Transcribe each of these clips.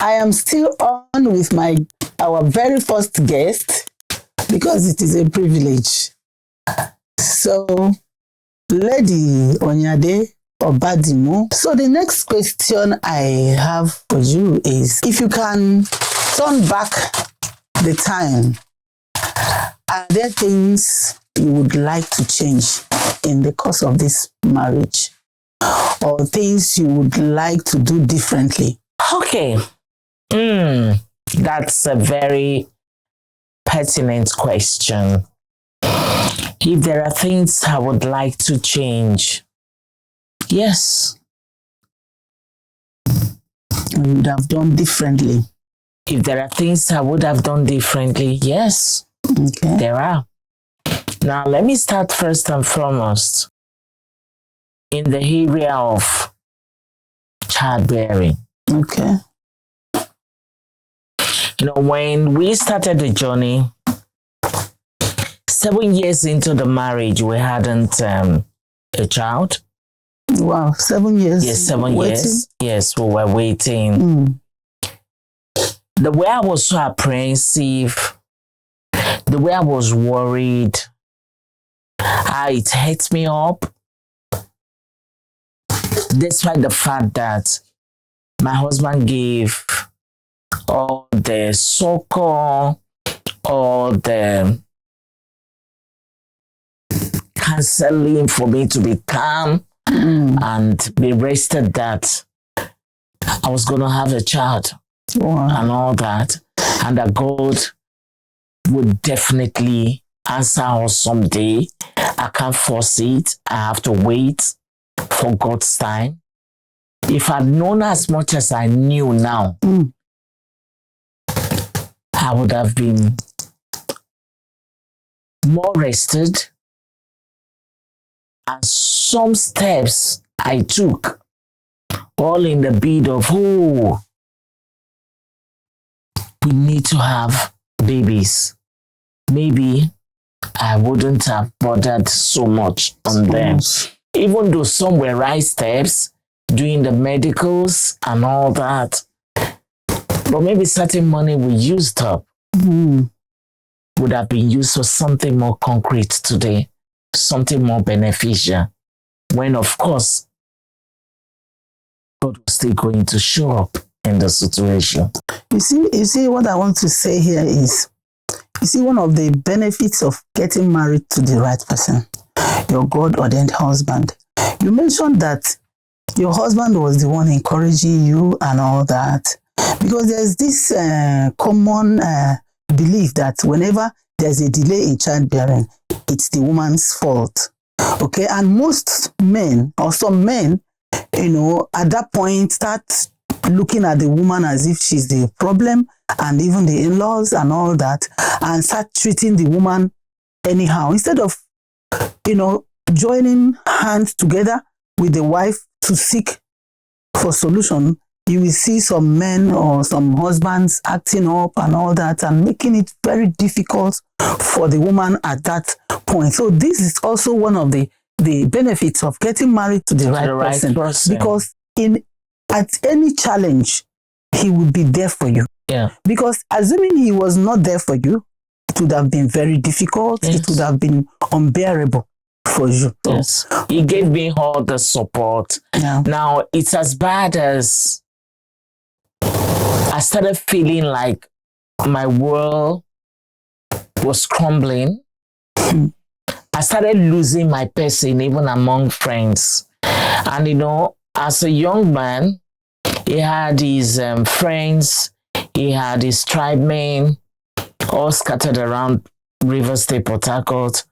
I am still on with our very first guest because it is a privilege. So, Lady Onyiade Obadimu. So the next question I have for you is, if you can turn back the time, are there things you would like to change in the course of this marriage? Or things you would like to do differently? Okay. That's a very pertinent question. If there are things I would like to change, yes. You would have done differently. If there are things I would have done differently, yes. Okay. There are. Now, let me start first and foremost in the area of childbearing. Okay. You know, when we started the journey, 7 years into the marriage, we hadn't a child. Wow, 7 years. Yes, 7 waiting. years. Yes, we were waiting. The way I was so apprehensive, the way I was worried, it hit me up. Despite the fact that my husband gave all the so-called, all the counseling for me to be calm and be rested that I was going to have a child and all that, and that God would definitely answer us someday. I can't force it. I have to wait for God's time. If I'd known as much as I knew now, I would have been more rested. And some steps I took, all in the bid of, we need to have babies. Maybe I wouldn't have bothered so much on them. Even though some were right steps, doing the medicals and all that. But maybe certain money we used up would have been used for something more concrete today, something more beneficial. When, of course, God was still going to show up in the situation. You see, what I want to say here is, you see, one of the benefits of getting married to the right person, your God-ordained husband. You mentioned that your husband was the one encouraging you and all that, because there's this common belief that whenever there's a delay in childbearing, it's the woman's fault. Okay, and most men, or some men, you know, at that point start looking at the woman as if she's the problem, and even the in-laws and all that, and start treating the woman anyhow, instead of, you know, joining hands together with the wife to seek for solution. You will see some men or some husbands acting up and all that, and making it very difficult for the woman at that point. So this is also one of the benefits of getting married to the right person, because at any challenge, he will be there for you. Yeah. Because assuming he was not there for you, it would have been very difficult. Yes. It would have been unbearable for you. Yes. He gave me all the support. Yeah. Now, it's as bad as I started feeling like my world was crumbling. I started losing my person even among friends. And, you know, as a young man, he had his friends, he had his tribe men, all scattered around River State, Port Harcourt.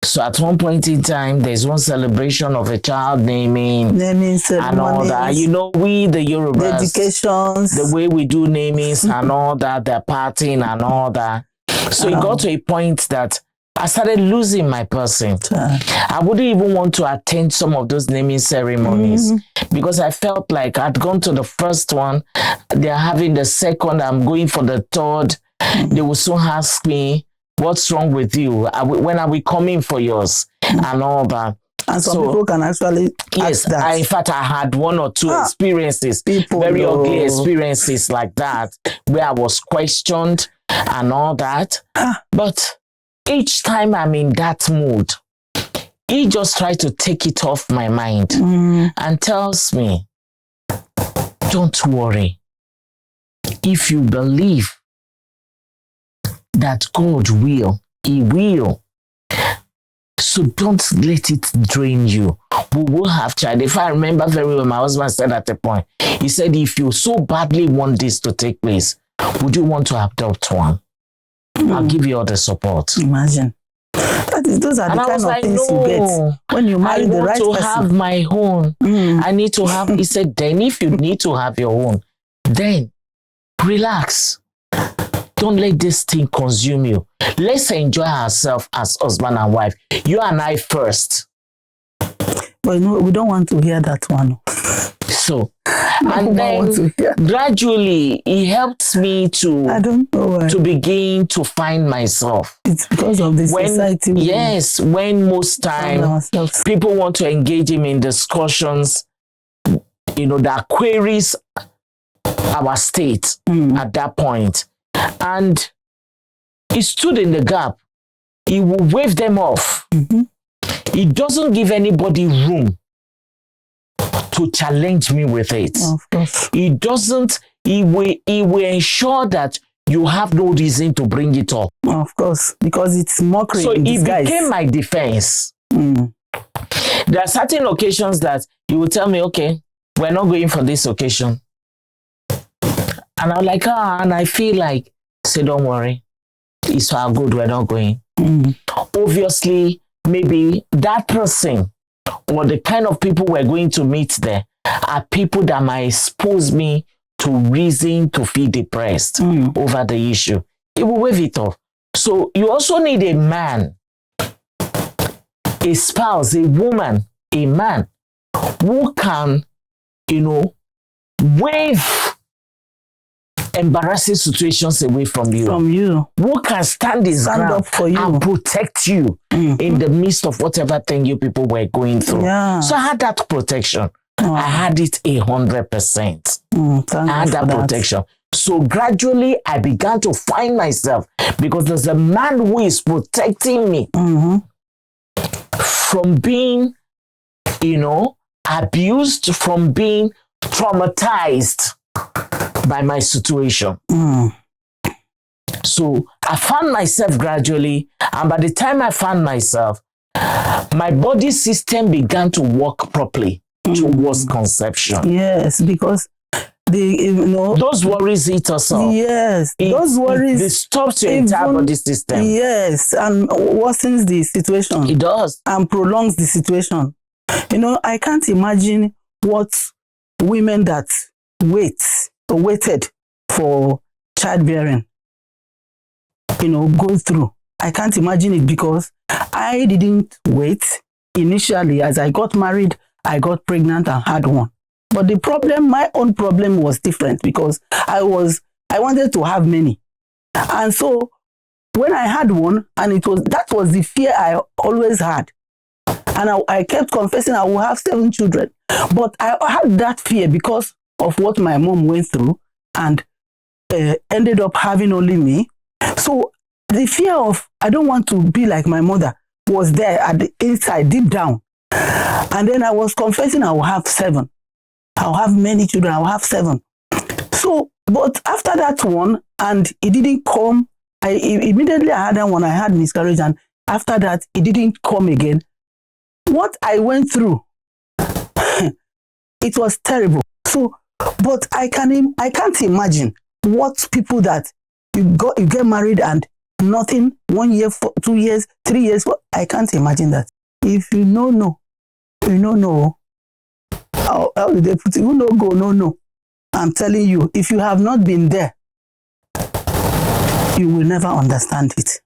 So at one point in time, there's one celebration of a child naming and all that. You know, we, the Yorubas, dedications, the way we do namings and all that, the partying and all that. So it got to a point that I started losing my person. I wouldn't even want to attend some of those naming ceremonies because I felt like I'd gone to the first one, they're having the second, I'm going for the third. They will soon ask me, what's wrong with you? When are we coming for yours? And all that. And some So, people can actually yes, ask that. in fact, I had one or two experiences, people very know. ugly experiences like that, where I was questioned and all that. But each time I'm in that mood, he just tried to take it off my mind and tells me, don't worry. If you believe that God will, He will. So don't let it drain you. We will have child. If I remember very well, my husband said at a point, he said, if you so badly want this to take place, would you want to adopt one? I'll give you all the support. Imagine. Those are the kind of things you get when you marry the right person. I want to have my own. I need to have, he said, then if you need to have your own, then relax. Don't let this thing consume you. Let's enjoy ourselves as husband and wife. You and I first. But no, we don't want to hear that one. So, and then gradually, it helps me to begin to find myself. It's because of the society. Yes, when most time people want to engage him in discussions, that queries our state at that point. And he stood in the gap. He will wave them off. He doesn't give anybody room to challenge me with it. Of course. He doesn't, he will ensure that you have no reason to bring it up. Of course, because it's mockery. So it became my defense. There are certain occasions that you will tell me, okay, we're not going for this occasion. And I'm like, and I feel like, say, don't worry. It's for our good, we're not going. Obviously, maybe that person or the kind of people we're going to meet there are people that might expose me to reason to feel depressed over the issue. It will wave it off. So you also need a man, a spouse, a woman, a man who can, wave embarrassing situations away from you. Who can stand his ground up for you and protect you in the midst of whatever thing you people were going through. So I had that protection. I had it 100%. I had that protection. So gradually I began to find myself, because there's a man who is protecting me from being, abused, from being traumatized by my situation. So I found myself gradually, and by the time I found myself, my body system began to work properly towards conception. Yes, because those worries eat us up. Yes, those worries disturbs your entire body system. Yes, and worsens the situation. It does. And prolongs the situation. I can't imagine what women that waited for childbearing, go through. I can't imagine it, because I didn't wait. Initially, as I got married, I got pregnant and had one. But my own problem was different, because I wanted to have many. And so when I had one, and that was the fear I always had. And I kept confessing I will have 7 children. But I had that fear because of what my mom went through, and ended up having only me. So the fear of, I don't want to be like my mother, was there at the inside, deep down. And then I was confessing I will have 7. I'll have many children, I'll have 7. So, but after that one, and it didn't come, immediately I had that one, I had miscarriage, and after that, it didn't come again. What I went through, it was terrible. So, but I can't imagine what people that you get married and nothing, 1 year, 2 years, 3 years. I can't imagine that. If you know, how do they put it? You know, go, no. I'm telling you, if you have not been there, you will never understand it.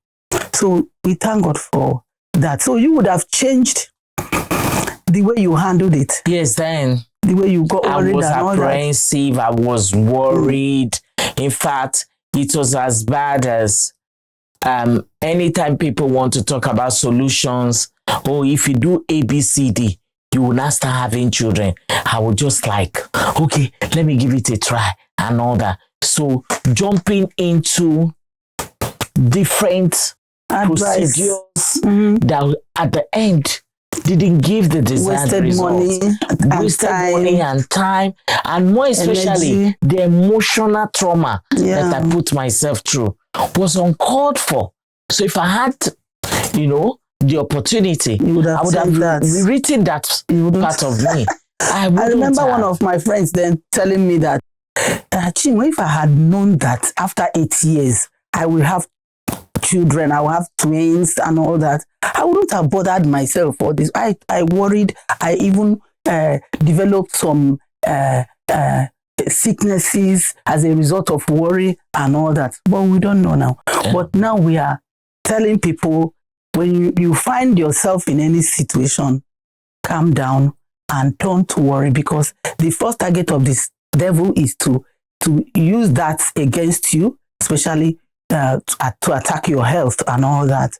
So we thank God for that. So you would have changed the way you handled it. Yes, then. The way you got worried. I was apprehensive. I was worried. In fact, it was as bad as anytime people want to talk about solutions, oh, if you do A, B, C, D, you will not start having children. I would just like, okay, let me give it a try and all that. So jumping into different procedures that at the end didn't give the desired results. Wasted money and time, and more especially energy. The emotional trauma that I put myself through was uncalled for. So if I had, the opportunity, I would have rewritten that part of me. I remember one of my friends then telling me that, Chinwe, if I had known that after 8 years, I will have children, I will have twins and all that, I wouldn't have bothered myself for this. I worried. I even developed some sicknesses as a result of worry and all that. But we don't know now. Yeah. But now we are telling people, when you find yourself in any situation, calm down and don't worry, because the first target of this devil is to use that against you, especially to attack your health and all that.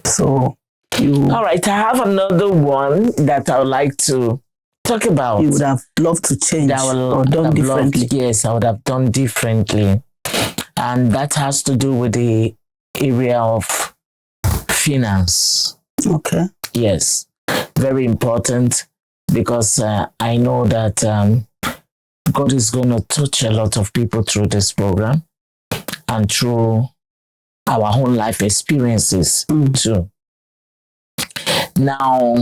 So all right, I have another one that I would like to talk about. You would have loved to change or done differently. Yes, I would have done differently. And that has to do with the area of finance. Okay. Yes, very important, because I know that God is going to touch a lot of people through this program and through our own life experiences too. Now,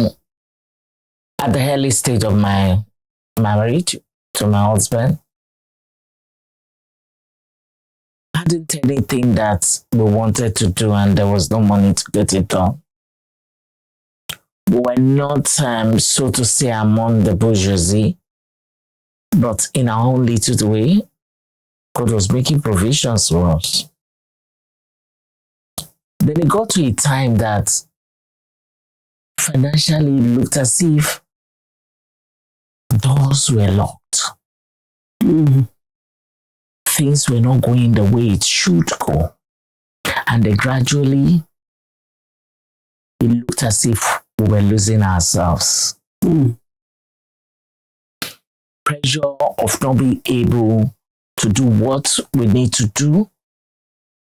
at the early stage of my marriage to my husband, I hadn't anything that we wanted to do, and there was no money to get it done. We were not, so to say, among the bourgeoisie, but in our own little way, God was making provisions for us. Then it got to a time that financially it looked as if doors were locked. Things were not going the way it should go. And then gradually, it looked as if we were losing ourselves. Pressure of not being able to do what we need to do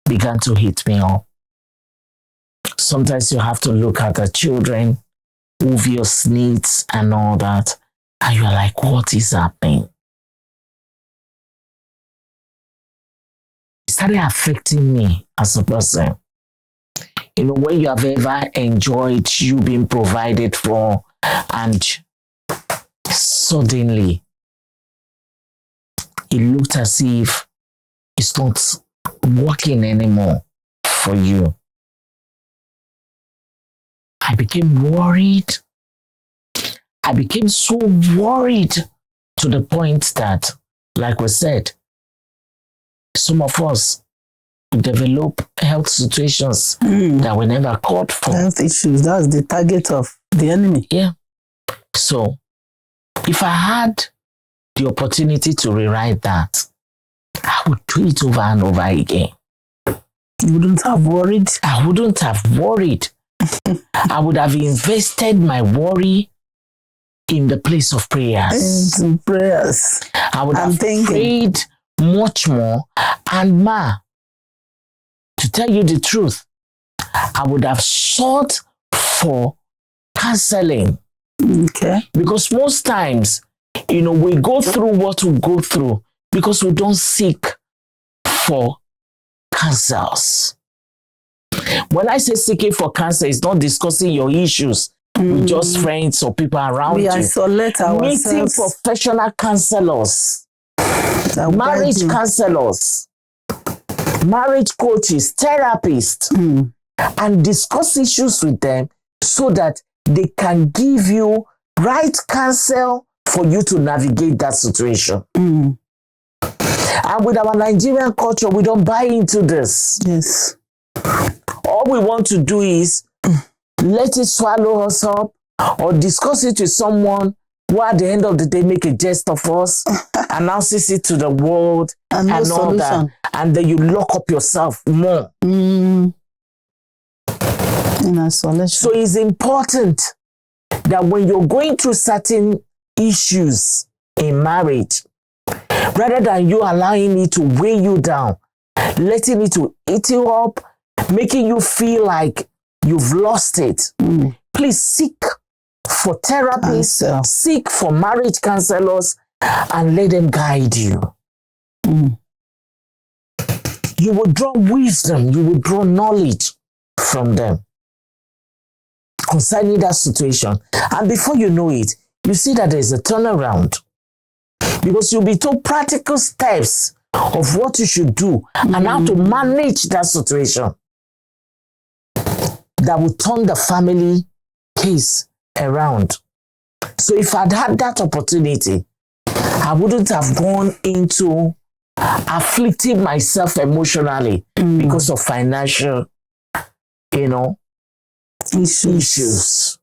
began to hit me up. Sometimes you have to look at the children, obvious needs and all that, and you're like, what is happening? It started affecting me as a person. When you have ever enjoyed you being provided for, and suddenly it looked as if it's not working anymore for you. I became worried. I became so worried to the point that, like we said, some of us develop health situations that we never called for. Health issues, that's the target of the enemy. Yeah. So, if I had the opportunity to rewrite that, I would do it over and over again. You wouldn't have worried? I wouldn't have worried. I would have invested my worry in the place of prayers. Into prayers. I would have prayed much more. And to tell you the truth, I would have sought for counseling. Okay. Because most times, we go through what we go through because we don't seek for counsels. When I say seeking for counsel, it's not discussing your issues with just friends or people around you. We isolate ourselves. Meeting professional counselors, marriage counselors, marriage coaches, therapists, and discuss issues with them so that they can give you right counsel for you to navigate that situation. And with our Nigerian culture, we don't buy into this. Yes. All we want to do is let it swallow us up, or discuss it with someone who at the end of the day make a jest of us, announces it to the world and all that. And then you lock up yourself more. In isolation. So it's important that when you're going through certain issues in marriage, rather than you allowing it to weigh you down, letting it to eat you up, making you feel like you've lost it, please seek for therapists, seek for marriage counselors, and let them guide you. You will draw wisdom, you will draw knowledge from them concerning that situation. And before you know it, you see that there's a turnaround. Because you'll be told practical steps of what you should do and how to manage that situation that will turn the family case around. So if I'd had that opportunity, I wouldn't have gone into afflicting myself emotionally because of financial, issues.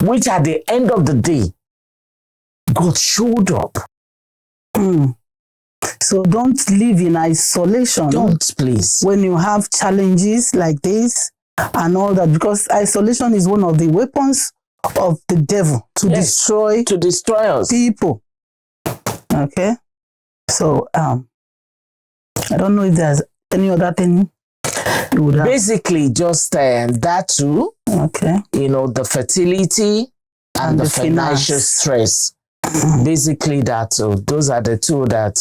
Which at the end of the day, God showed up. So don't live in isolation. Don't, please. When you have challenges like this and all that, because isolation is one of the weapons of the devil to destroy us. People. Okay. So I don't know if there's any other thing you would have. Basically, just that too. Okay. The fertility and the financial stress. Basically, that too. Those are the two that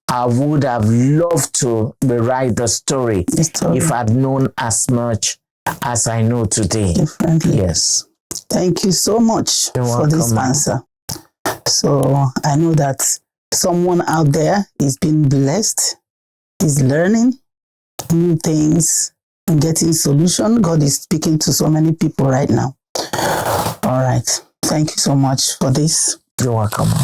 I would have loved to rewrite the story if I'd known as much as I know today. Differently. Yes. Thank you so much for this answer. So I know that someone out there is being blessed, is learning new things and getting solution. God is speaking to so many people right now. All right. Thank you so much for this. You're welcome.